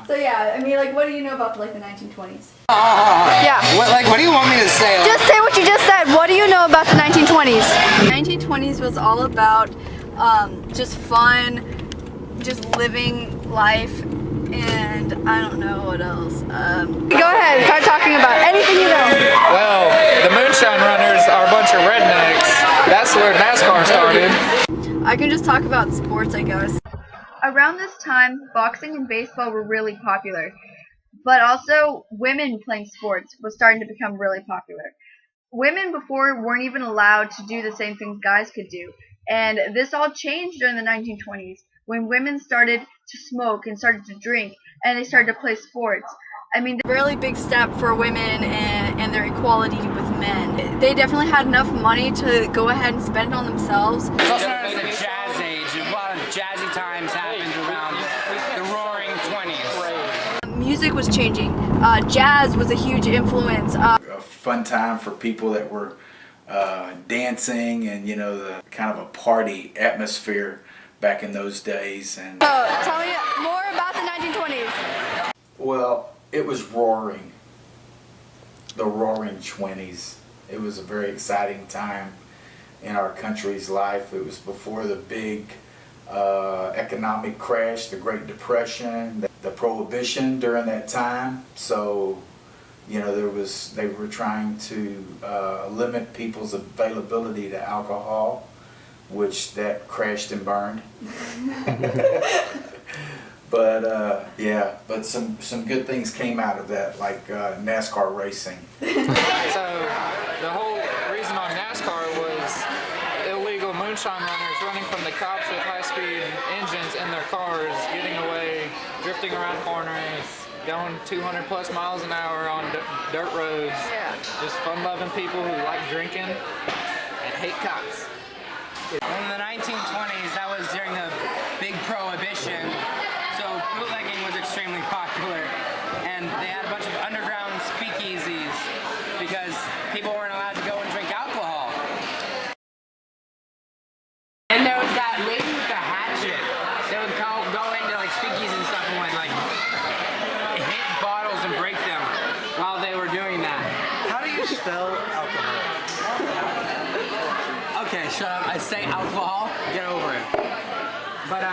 So yeah, I mean, like, what do you know about like the 1920s? Yeah. What do you want me to say? Just say what you just said. What do you know about the 1920s? The 1920s was all about just fun, just living life, and I don't know what else. Go ahead, start talking about anything you know. Well, the moonshine runners are a bunch of rednecks. That's where NASCAR started. I can just talk about sports, I guess. Around this time, boxing and baseball were really popular, but also women playing sports was starting to become really popular. Women before weren't even allowed to do the same things guys could do, and this all changed during the 1920s when women started to smoke and started to drink, and they started to play sports. I mean, a really big step for women and their equality with men. They definitely had enough money to go ahead and spend it on themselves. It's also known as the Jazz Age. A lot of jazzy times happened around the Roaring 20s. Music was changing. Jazz was a huge influence. A fun time for people that were dancing and, you know, the kind of a party atmosphere back in those days. And So, tell me more about the 1920s. well, it was roaring. The Roaring 20s. It was a very exciting time in our country's life. It was before the big economic crash, the Great Depression, the Prohibition during that time. So, you know, they were trying to limit people's availability to alcohol, which that crashed and burned. But yeah, but some good things came out of that, like NASCAR racing. So the whole reason on NASCAR was illegal moonshine runners running from the cops with high-speed engines in their cars, getting away, drifting around corners, going 200 plus miles an hour on dirt roads. Yeah. Just fun-loving people who like drinking and hate cops. In the 1920s, that was during the big Prohibition. So bootlegging was extremely popular, and they had a bunch of underground speakeasies because people weren't allowed to go and drink alcohol. And there was that lady with the hatchet that would go into like speakeasies and stuff and would like hit bottles and break them while they were doing that. How do you spell alcohol? Okay, shut up. I say alcohol. Get over it. But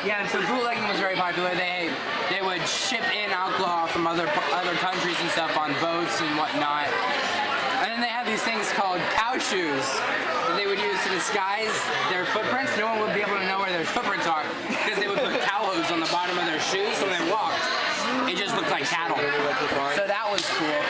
yeah, so bootlegging was very popular. They would ship in alcohol from other countries and stuff on boats and whatnot. And then they had these things called cow shoes that they would use to disguise their footprints. No one would be able to know where their footprints are because they would put cow hooves on the bottom of their shoes, so when they walked, it just looked like cattle. So that was cool.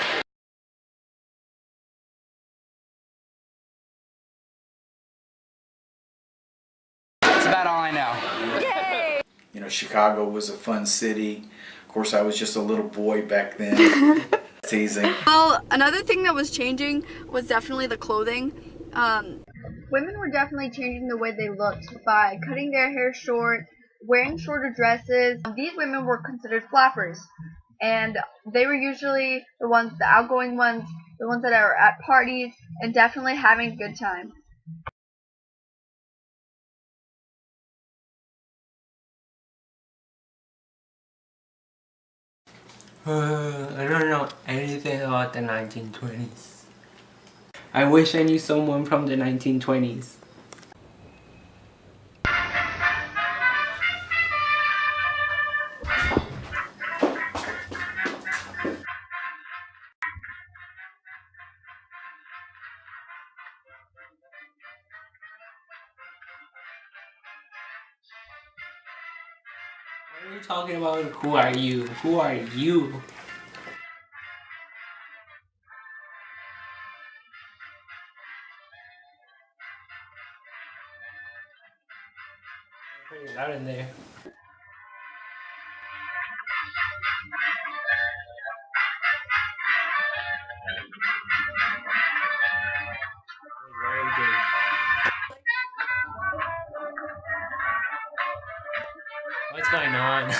That's about all I know. Yay! You know, Chicago was a fun city. Of course, I was just a little boy back then. Teasing. Well, another thing that was changing was definitely the clothing. Women were definitely changing the way they looked by cutting their hair short, wearing shorter dresses. These women were considered flappers, and they were usually the outgoing ones, the ones that are at parties and definitely having a good time. I don't know anything about the 1920s. I wish I knew someone from the 1920s. What are you talking about? Who are you? Who are you? Pretty loud in there. Very good. What's going on?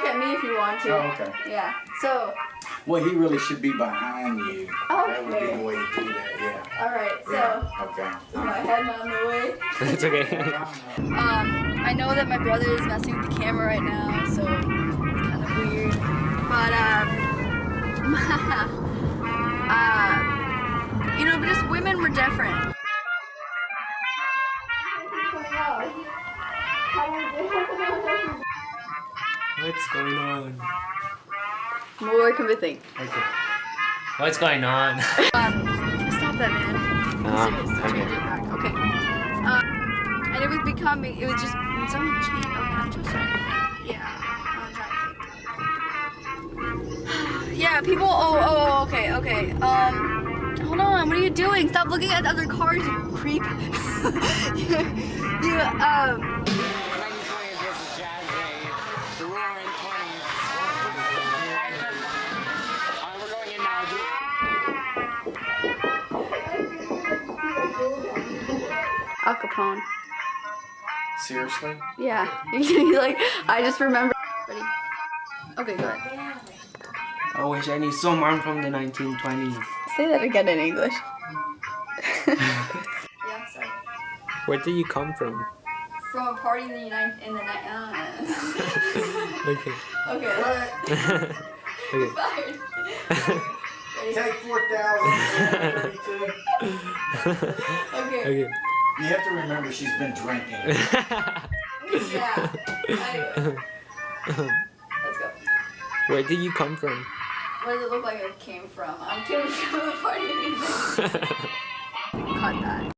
at me if you want to. Oh, okay. Yeah. So, Well, he really should be behind you. That would be Okay. the way to do that, yeah. all right. So, Yeah, okay. my head on the way. It's okay. I know that my brother is messing with the camera right now, so it's kind of weird. But you know, but just women were different. What's going on? More convincing. Okay. What's going on? Stop that, man. Serious. okay. Change it back. Okay. And it was becoming. It was just. Someone change. Okay, I'm just trying to think. Yeah. I'm trying to think. Yeah, people. Oh. Okay. Hold on. What are you doing? Stop looking at other cars, you creep. you. 1920s versus Jazz Day, the Roaring 20s. We're going in now. Al Capone. Seriously? Yeah. You like. I just remember. Ready? Okay, go ahead. I wish I knew someone from the 1920s. Say that again in English. Yeah, sorry. Where did you come from? From a party in the Okay. Okay. Okay. Fired. Take 4,832. Okay. Okay. You have to remember she's been drinking. Yeah. Anyway. Let's go. Where did you come from? What does it look like I came from? I'm coming from a party in England.